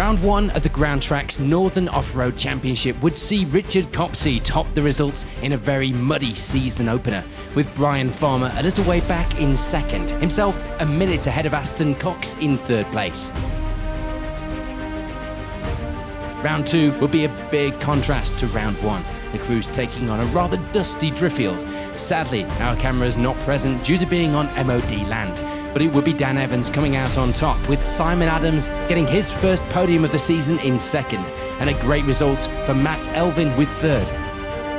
Round 1 of the Groundtrax Northern Off-Road Championship would see Richard Copsey top the results in a very muddy season opener, with Brian Farmer a little way back in second, himself a minute ahead of Aston Cox in third place. Round 2 will be a big contrast to Round 1, the crews taking on a rather dusty Driffield. Sadly, our camera is not present due to being on MOD land, but it would be Dan Evans coming out on top, with Simon Adams getting his first podium of the season in second, and a great result for Matt Elvin with third.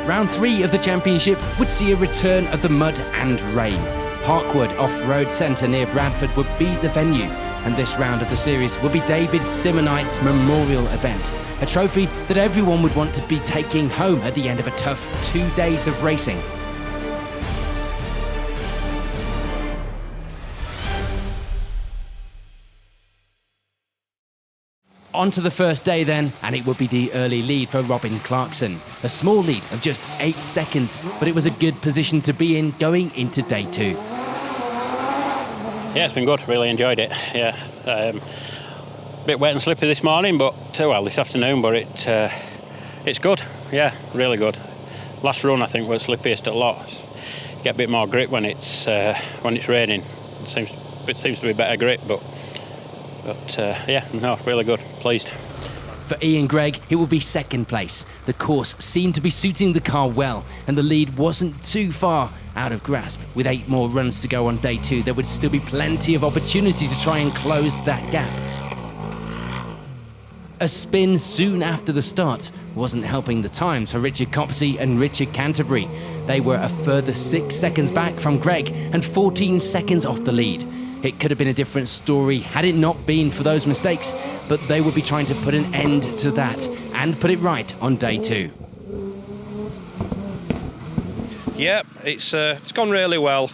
Round 3 of the championship would see a return of the mud and rain. Parkwood Off-Road Centre near Bradford would be the venue, and this round of the series will be David Simonite's memorial event, a trophy that everyone would want to be taking home at the end of a tough 2 days of racing. On to the first day then, and it would be the early lead for Robin Clarkson. A small lead of just 8 seconds, but it was a good position to be in going into day 2. Yeah, it's been good. Really enjoyed it. Yeah, bit wet and slippy this morning, but this afternoon. But it's good. Yeah, really good. Last run I think was slippiest a lot. You get a bit more grip when it's raining. It seems to be better grip, but really good. Pleased. For Ian Gregg, it will be second place. The course seemed to be suiting the car well, and the lead wasn't too far out of grasp. With 8 more runs to go on day 2, there would still be plenty of opportunity to try and close that gap. A spin soon after the start wasn't helping the times for Richard Copsey and Richard Canterbury. They were a further 6 seconds back from Gregg and 14 seconds off the lead. It could have been a different story had it not been for those mistakes, but they would be trying to put an end to that and put it right on day 2. Yeah, it's gone really well.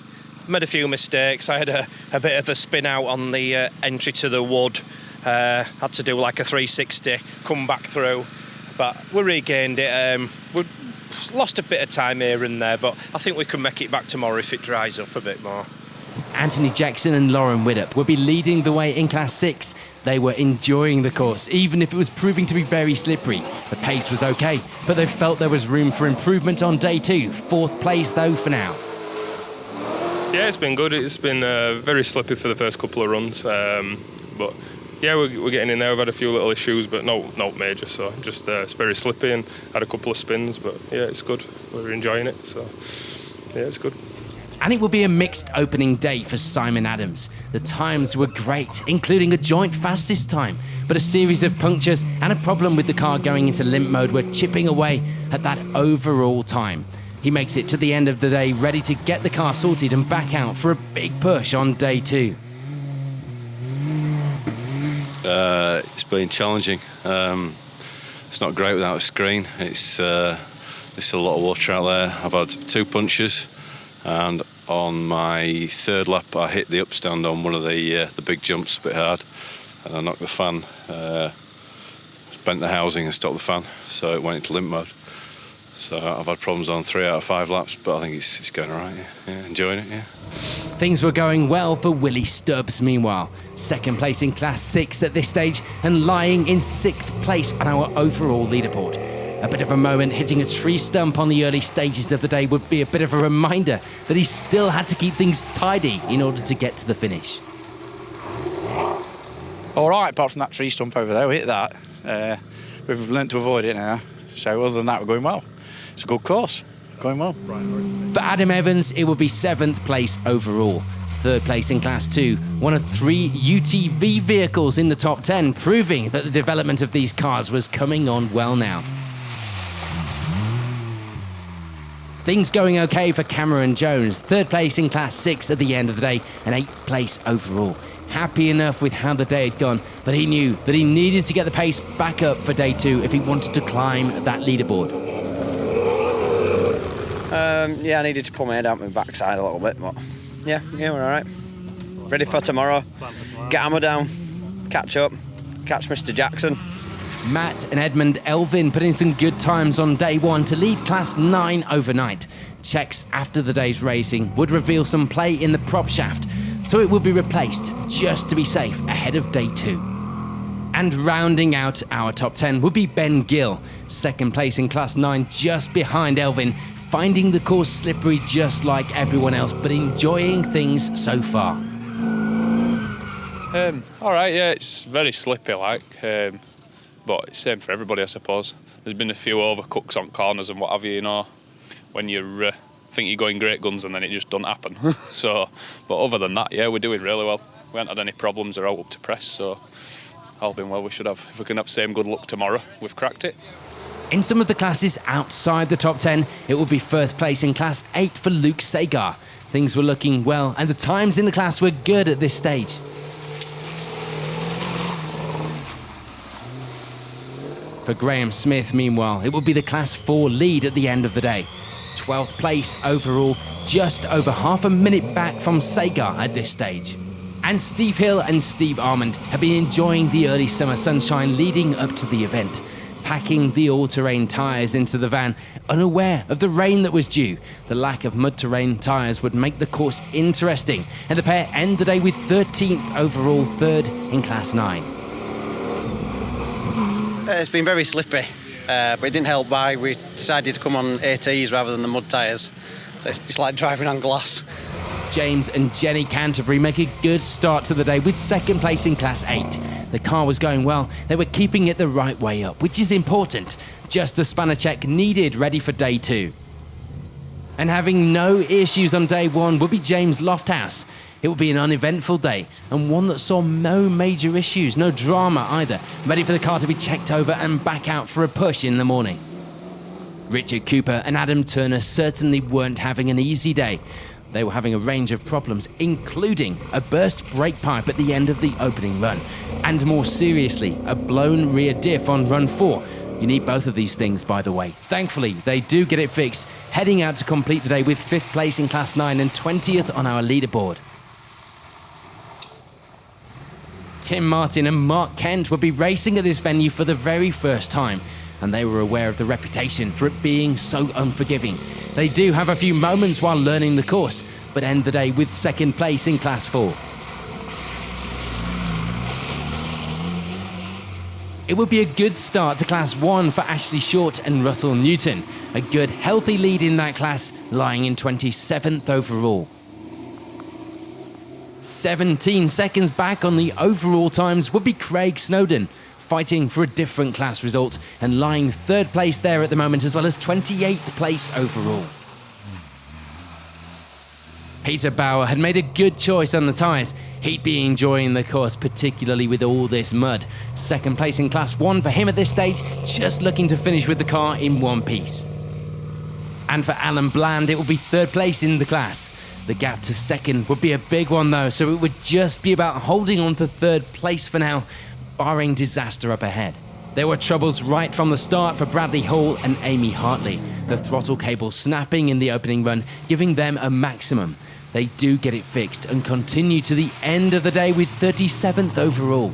Made a few mistakes. I had a bit of a spin out on the entry to the wood. Had to do like a 360, come back through, but we regained it. We lost a bit of time here and there, but I think we can make it back tomorrow if it dries up a bit more. Anthony Jackson and Lauren Widdup will be leading the way in Class 6. They were enjoying the course, even if it was proving to be very slippery. The pace was okay, but they felt there was room for improvement on day 2. 4th place though for now. Yeah, it's been good. It's been very slippy for the first couple of runs, but yeah, we're getting in there. We've had a few little issues, but no major. So just it's very slippy and had a couple of spins, but yeah, it's good. We're enjoying it, so yeah, it's good. And it will be a mixed opening day for Simon Adams. The times were great, including a joint fastest time, but a series of punctures and a problem with the car going into limp mode were chipping away at that overall time. He makes it to the end of the day ready to get the car sorted and back out for a big push on day 2. It's been challenging. It's not great without a screen. It's a lot of water out there. I've had 2 punches, and on my 3rd lap I hit the upstand on one of the big jumps a bit hard, and I knocked the fan, bent the housing and stopped the fan, so it went into limp mode. So I've had problems on 3 out of 5 laps, but I think it's going all right. Yeah, enjoying it. Yeah. Things were going well for Willie Stubbs meanwhile. 2nd place in Class 6 at this stage and lying in 6th place on our overall leaderboard. A bit of a moment hitting a tree stump on the early stages of the day would be a bit of a reminder that he still had to keep things tidy in order to get to the finish. All right, apart from that tree stump over there, we hit that. We've learnt to avoid it now. So other than that, we're going well. It's a good course, going well. For Adam Evans, it will be 7th place overall. 3rd place in Class 2, one of 3 UTV vehicles in the top 10, proving that the development of these cars was coming on well now. Things going okay for Cameron Jones. 3rd place in Class 6 at the end of the day and 8th place overall. Happy enough with how the day had gone, but he knew that he needed to get the pace back up for day 2 if he wanted to climb that leaderboard. I needed to pull my head out my backside a little bit, but yeah, we're all right. Ready for tomorrow. Get Hammer down, catch up, catch Mr. Jackson. Matt and Edmund Elvin put in some good times on day 1 to lead Class 9 overnight. Checks after the day's racing would reveal some play in the prop shaft, so it would be replaced just to be safe ahead of day 2. And rounding out our top 10 would be Ben Gill, second place in Class 9, just behind Elvin, finding the course slippery just like everyone else, but enjoying things so far. All right, yeah, it's very slippy, but it's same for everybody, I suppose. There's been a few overcooks on corners and what have you, when you think you're going great guns and then it just doesn't happen. But other than that, yeah, we're doing really well. We haven't had any problems or out up to press, so all been well. We should have, if we can have same good luck tomorrow, we've cracked it. In some of the classes outside the top 10, it will be first place in Class 8 for Luke Sagar. Things were looking well, and the times in the class were good at this stage. For Graham Smith, meanwhile, it will be the Class 4 lead at the end of the day. 12th place overall, just over half a minute back from Sagar at this stage. And Steve Hill and Steve Almond have been enjoying the early summer sunshine leading up to the event, packing the all-terrain tyres into the van, unaware of the rain that was due. The lack of mud-terrain tyres would make the course interesting, and the pair end the day with 13th overall, third in Class 9. It's been very slippy, but it didn't help by we decided to come on ATs rather than the mud tyres. So it's just like driving on glass. James and Jenny Canterbury make a good start to the day with second place in Class 8. The car was going well, they were keeping it the right way up, which is important. Just the spanner check needed ready for day 2. And having no issues on day 1 will be James Lofthouse. It will be an uneventful day, and one that saw no major issues, no drama either, ready for the car to be checked over and back out for a push in the morning. Richard Cooper and Adam Turner certainly weren't having an easy day. They were having a range of problems, including a burst brake pipe at the end of the opening run, and more seriously, a blown rear diff on run 4. You need both of these things, by the way. Thankfully, they do get it fixed, heading out to complete the day with 5th place in Class 9 and 20th on our leaderboard. Tim Martin and Mark Kent will be racing at this venue for the very first time, and they were aware of the reputation for it being so unforgiving. They do have a few moments while learning the course, but end the day with 2nd place in Class 4. It would be a good start to Class 1 for Ashley Short and Russell Newton. A good, healthy lead in that class, lying in 27th overall. 17 seconds back on the overall times would be Craig Snowden, fighting for a different class result and lying 3rd place there at the moment, as well as 28th place overall. Peter Bauer had made a good choice on the tyres. He'd be enjoying the course, particularly with all this mud. 2nd place in Class 1 for him at this stage, just looking to finish with the car in one piece. And for Alan Bland, it will be 3rd place in the class. The gap to 2nd would be a big one though, so it would just be about holding on to 3rd place for now, barring disaster up ahead. There were troubles right from the start for Bradley Hall and Amy Hartley. The throttle cable snapping in the opening run, giving them a maximum. They do get it fixed and continue to the end of the day with 37th overall.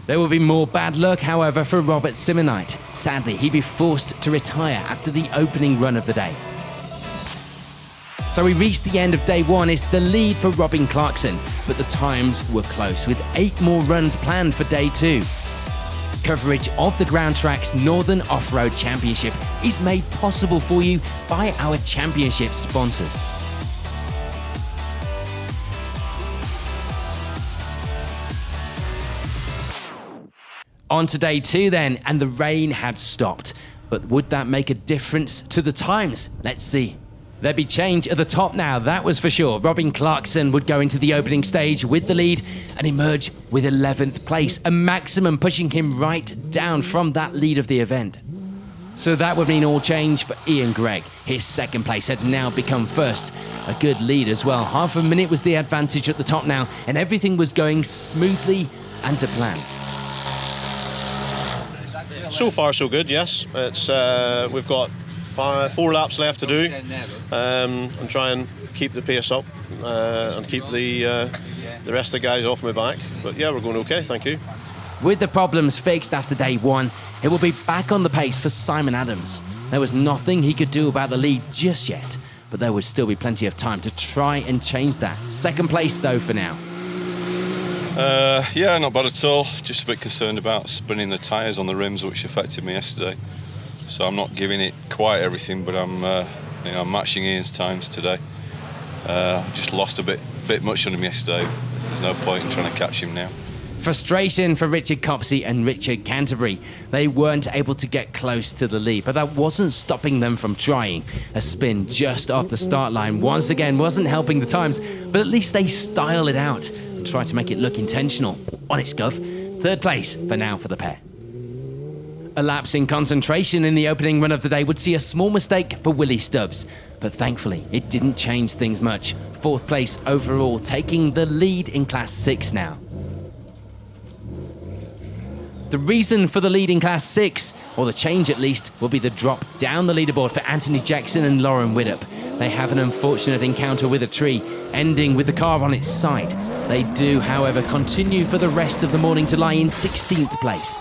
There will be more bad luck, however, for Robert Simonite. Sadly, he'd be forced to retire after the opening run of the day. So we reached the end of day 1. It's the lead for Robin Clarkson, but the times were close, with 8 more runs planned for day 2. Coverage of the Groundtrax Northern Off-Road Championship is made possible for you by our championship sponsors. On to day 2 then, and the rain had stopped. But would that make a difference to the times? Let's see. There'd be change at the top now, that was for sure. Robin Clarkson would go into the opening stage with the lead and emerge with 11th place, a maximum pushing him right down from that lead of the event. So that would mean all change for Ian Gregg. His 2nd place had now become 1st. A good lead as well. Half a minute was the advantage at the top now, and everything was going smoothly and to plan. So far, so good. Yes, it's we've got 4 laps left to do, and try and keep the pace up and keep the rest of the guys off my back. But yeah, we're going okay. Thank you. With the problems fixed after day 1, it will be back on the pace for Simon Adams. There was nothing he could do about the lead just yet, but there would still be plenty of time to try and change that. 2nd place though for now. Yeah, not bad at all. Just a bit concerned about spinning the tyres on the rims, which affected me yesterday. So I'm not giving it quite everything, but I'm matching Ian's times today. Just lost a bit much on him yesterday. There's no point in trying to catch him now. Frustration for Richard Copsey and Richard Canterbury. They weren't able to get close to the lead, but that wasn't stopping them from trying. A spin just off the start line once again wasn't helping the times, but at least they style it out and try to make it look intentional. On its Gov, third place for now for the pair. A lapse in concentration in the opening run of the day would see a small mistake for Willie Stubbs, but thankfully it didn't change things much. Fourth place overall, taking the lead in Class 6 now. The reason for the lead in Class 6, or the change at least, will be the drop down the leaderboard for Anthony Jackson and Lauren Widdup. They have an unfortunate encounter with a tree, ending with the car on its side. They do, however, continue for the rest of the morning to lie in 16th place.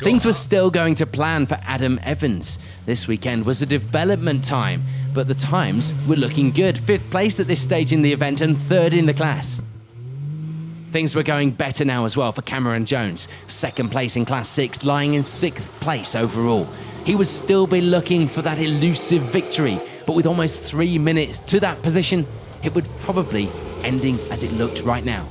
Things were still going to plan for Adam Evans. This weekend was a development time, but the times were looking good. 5th place at this stage in the event and 3rd in the class. Things were going better now as well for Cameron Jones. 2nd place in Class 6, lying in 6th place overall. He would still be looking for that elusive victory, but with almost 3 minutes to that position, it would probably ending as it looked right now.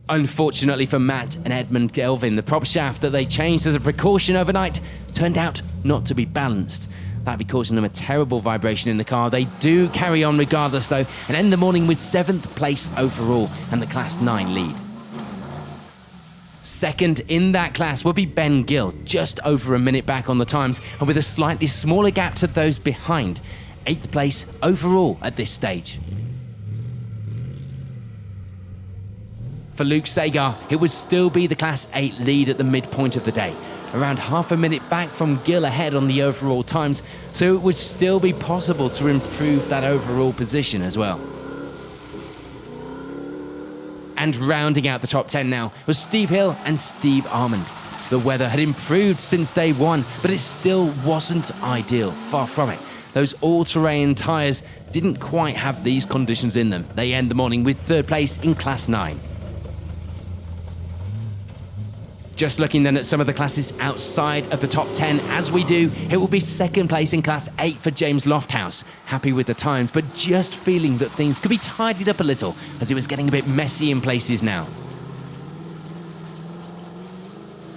Unfortunately for Matt and Edmund Gelvin, the prop shaft that they changed as a precaution overnight turned out not to be balanced. That'd be causing them a terrible vibration in the car. They do carry on regardless though, and end the morning with 7th place overall and the Class 9 lead. Second in that class will be Ben Gill, just over a minute back on the times and with a slightly smaller gap to those behind. 8th place overall at this stage. For Luke Sagar, it would still be the Class 8 lead at the midpoint of the day. Around half a minute back from Gill ahead on the overall times, so it would still be possible to improve that overall position as well. And rounding out the top 10 now was Steve Hill and Steve Almond. The weather had improved since day one, but it still wasn't ideal, far from it. Those all-terrain tyres didn't quite have these conditions in them. They end the morning with 3rd place in Class 9. Just looking then at some of the classes outside of the top 10 as we do, it will be 2nd place in Class 8 for James Lofthouse. Happy with the times, but just feeling that things could be tidied up a little as it was getting a bit messy in places now.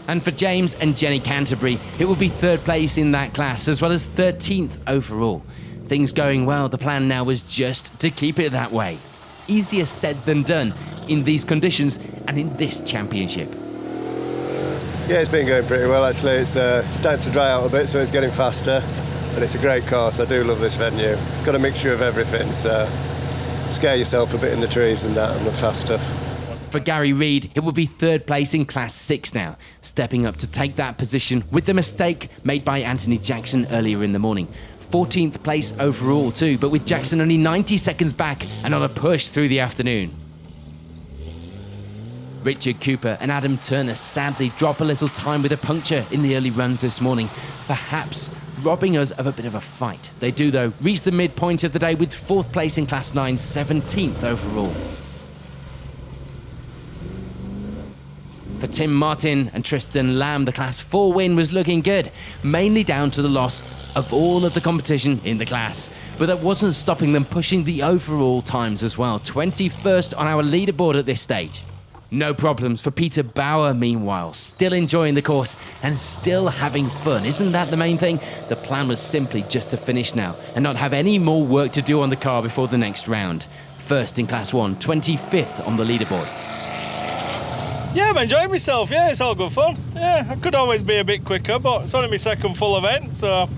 And for James and Jenny Canterbury, it will be 3rd place in that class as well as 13th overall. Things going well, the plan now was just to keep it that way. Easier said than done in these conditions and in this championship. Yeah, it's been going pretty well actually. It's starting to dry out a bit, so it's getting faster, and it's a great course. I do love this venue. It's got a mixture of everything, so scare yourself a bit in the trees and that, and the fast stuff. For Gary Reid, it will be 3rd place in Class 6 now, stepping up to take that position with the mistake made by Anthony Jackson earlier in the morning. 14th place overall too, but with Jackson only 90 seconds back and on a push through the afternoon. Richard Cooper and Adam Turner sadly drop a little time with a puncture in the early runs this morning, perhaps robbing us of a bit of a fight. They do, though, reach the midpoint of the day with 4th place in Class 9, 17th overall. For Tim Martin and Tristan Lamb, the Class 4 win was looking good, mainly down to the loss of all of the competition in the class. But that wasn't stopping them pushing the overall times as well. 21st on our leaderboard at this stage. No problems for Peter Bauer, meanwhile, still enjoying the course and still having fun. Isn't that the main thing? The plan was simply just to finish now and not have any more work to do on the car before the next round. 1st in Class 1, 25th on the leaderboard. Yeah, I'm enjoying myself. Yeah, it's all good fun. Yeah, I could always be a bit quicker, but it's only my 2nd full event, so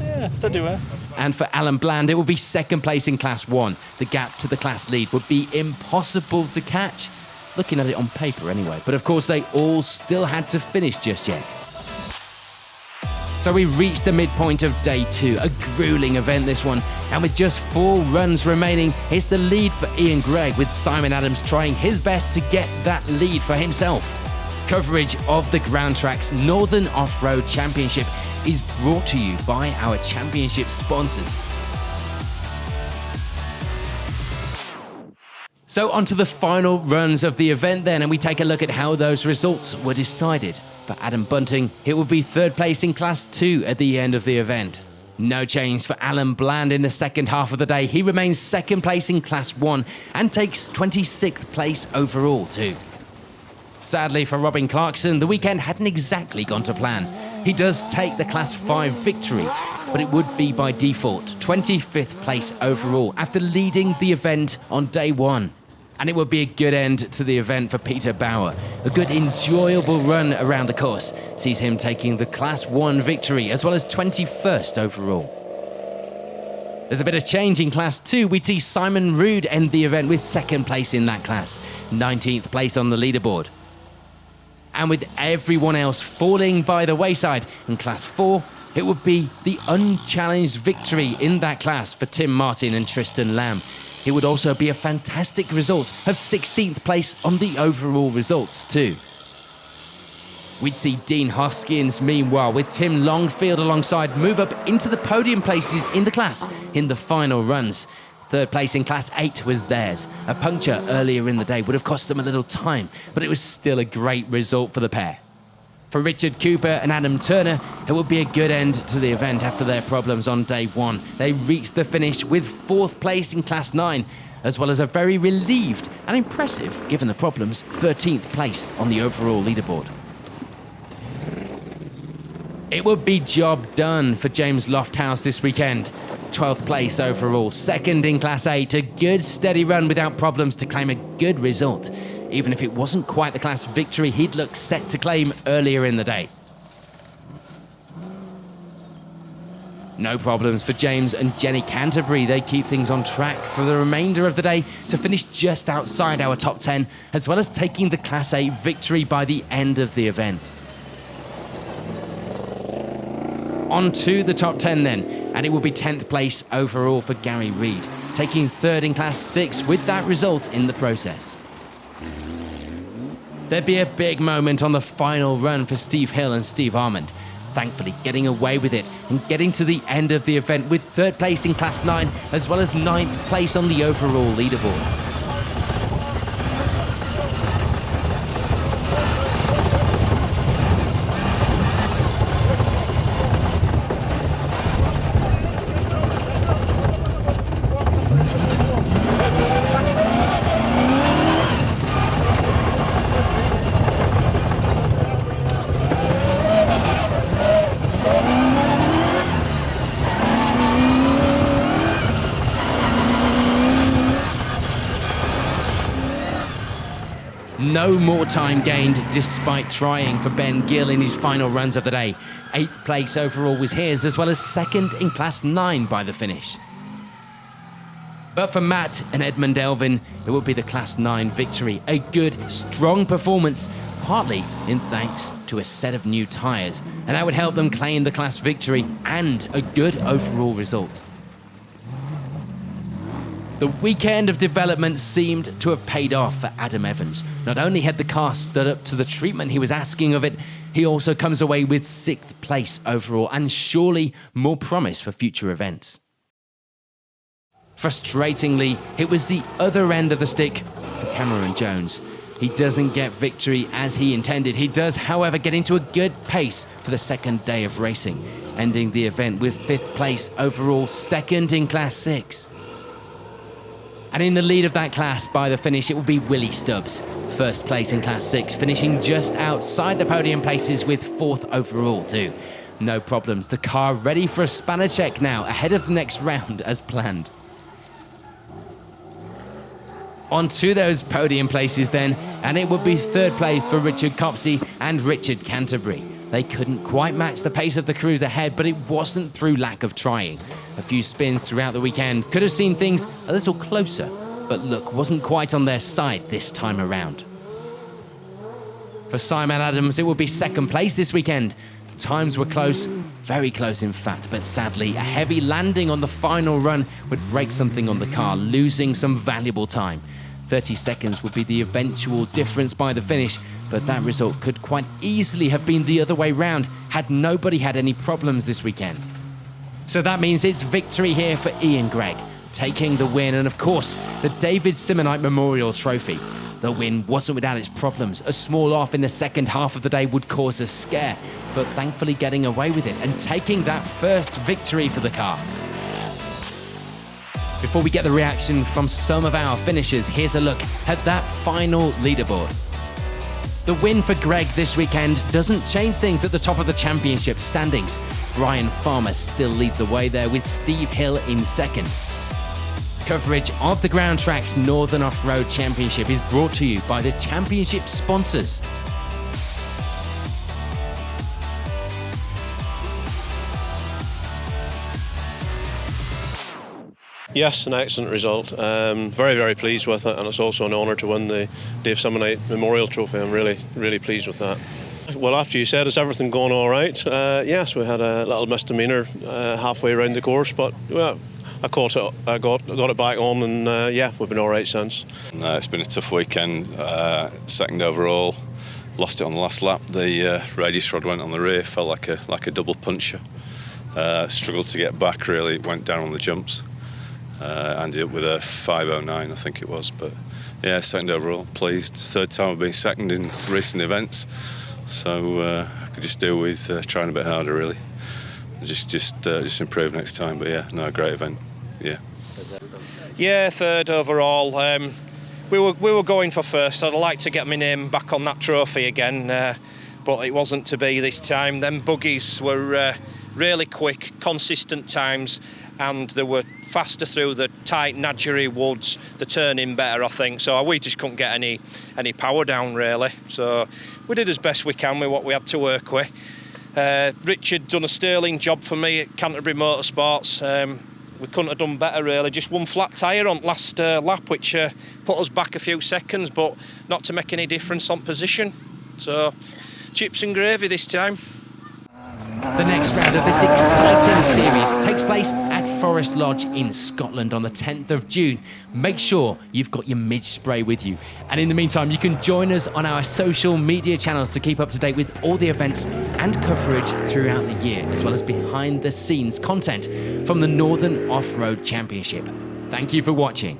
yeah, steady way. And for Alan Bland, it will be 2nd place in Class 1. The gap to the class lead would be impossible to catch. Looking at it on paper anyway, but of course they all still had to finish just yet. So we reached the midpoint of day 2, a grueling event this one, and with just 4 runs remaining, it's the lead for Ian Gregg, with Simon Adams trying his best to get that lead for himself. Coverage of the Groundtrax Northern Off-Road Championship is brought to you by our championship sponsors. So on to the final runs of the event then, and we take a look at how those results were decided. For Adam Bunting, it will be third place in Class 2 at the end of the event. No change for Alan Bland in the second half of the day. He remains second place in Class 1 and takes 26th place overall too. Sadly for Robin Clarkson, the weekend hadn't exactly gone to plan. He does take the Class 5 victory, but it would be by default 25th place overall after leading the event on day 1. And it would be a good end to the event for Peter Bauer. A good enjoyable run around the course sees him taking the Class 1 victory as well as 21st overall. There's a bit of change in Class 2. We see Simon Rood end the event with second place in that class, 19th place on the leaderboard. And with everyone else falling by the wayside in Class 4, it would be the unchallenged victory in that class for Tim Martin and Tristan Lamb. It would also be a fantastic result of 16th place on the overall results too. We'd see Dean Hoskins, meanwhile, with Tim Longfield alongside, move up into the podium places in the class in the final runs. Third place in Class 8 was theirs. A puncture earlier in the day would have cost them a little time, but it was still a great result for the pair. For Richard Cooper and Adam Turner, it would be a good end to the event after their problems on day 1. They reached the finish with 4th place in Class 9, as well as a very relieved and impressive, given the problems, 13th place on the overall leaderboard. It would be job done for James Lofthouse this weekend. 12th place overall, second in Class 8, a good steady run without problems to claim a good result. Even if it wasn't quite the class victory he'd looked set to claim earlier in the day. No problems for James and Jenny Canterbury. They keep things on track for the remainder of the day to finish just outside our top 10, as well as taking the Class 8 victory by the end of the event. On to the top 10 then, and it will be 10th place overall for Gary Reid, taking 3rd in Class 6 with that result in the process. There'd be a big moment on the final run for Steve Hill and Steve Almond, thankfully getting away with it and getting to the end of the event with 3rd place in Class 9 as well as 9th place on the overall leaderboard. No more time gained despite trying for Ben Gill in his final runs of the day. 8th place overall was his, as well as 2nd in Class 9 by the finish. But for Matt and Edmund Elvin, it will be the Class 9 victory. A good, strong performance, partly in thanks to a set of new tyres. And that would help them claim the class victory and a good overall result. The weekend of development seemed to have paid off for Adam Evans. Not only had the car stood up to the treatment he was asking of it, he also comes away with 6th place overall and surely more promise for future events. Frustratingly, it was the other end of the stick for Cameron Jones. He doesn't get victory as he intended. He does, however, get into a good pace for the second day of racing, ending the event with 5th place overall, 2nd in Class 6. And in the lead of that class by the finish, it will be Willie Stubbs, 1st place in Class 6, finishing just outside the podium places with 4th overall too. No problems, the car ready for a spanner check now, ahead of the next round as planned. On to those podium places then, and it would be 3rd place for Richard Copsey and Richard Canterbury. They couldn't quite match the pace of the crews ahead, but it wasn't through lack of trying. A few spins throughout the weekend could have seen things a little closer, but luck wasn't quite on their side this time around. For Simon Adams, it will be 2nd place this weekend. The times were close, very close in fact, but sadly, a heavy landing on the final run would break something on the car, losing some valuable time. 30 seconds would be the eventual difference by the finish, but that result could quite easily have been the other way round had nobody had any problems this weekend. So that means it's victory here for Ian Gregg. taking the win, and of course, the David Simonite Memorial Trophy. The win wasn't without its problems. A small off in the second half of the day would cause a scare, but thankfully getting away with it and taking that first victory for the car. Before we get the reaction from some of our finishers, here's a look at that final leaderboard. The win for Greg this weekend doesn't change things at the top of the championship standings. Brian Farmer still leads the way there with Steve Hill in second. Coverage of the Groundtrax Northern Off-Road Championship is brought to you by the championship sponsors. Yes, an excellent result. Very, very pleased with it, and it's also an honour to win the Dave Simonite Memorial Trophy. I'm really, really pleased with that. Well, after you said, is everything going all right? Yes, we had a little misdemeanour halfway around the course, but well, I got it back on, and yeah, we've been all right since. It's been a tough weekend. Second overall, lost it on the last lap. The radius rod went on the rear, felt like a double puncher. Struggled to get back. Really went down on the jumps. Ended up with a 5:09, I think it was. But yeah, second overall, pleased. Third time I've been second in recent events, so I could just do with trying a bit harder, really. Just improve next time. But yeah, no, great event. Yeah. Yeah, third overall. We were going for first. I'd like to get my name back on that trophy again, but it wasn't to be this time. Them buggies were really quick, consistent times, and they were faster through the tight Nadgery woods, the turning better, I think. So we just couldn't get any power down, really. So we did as best we can with what we had to work with. Richard done a sterling job for me at Canterbury Motorsports. We couldn't have done better, really. Just one flat tyre on last lap, which put us back a few seconds, but not to make any difference on position. So chips and gravy this time. The next round of this exciting series takes place at Forest Lodge in Scotland on the 10th of June. Make sure you've got your midge spray with you. And in the meantime, you can join us on our social media channels to keep up to date with all the events and coverage throughout the year, as well as behind the scenes content from the Northern Off-Road Championship. Thank you for watching.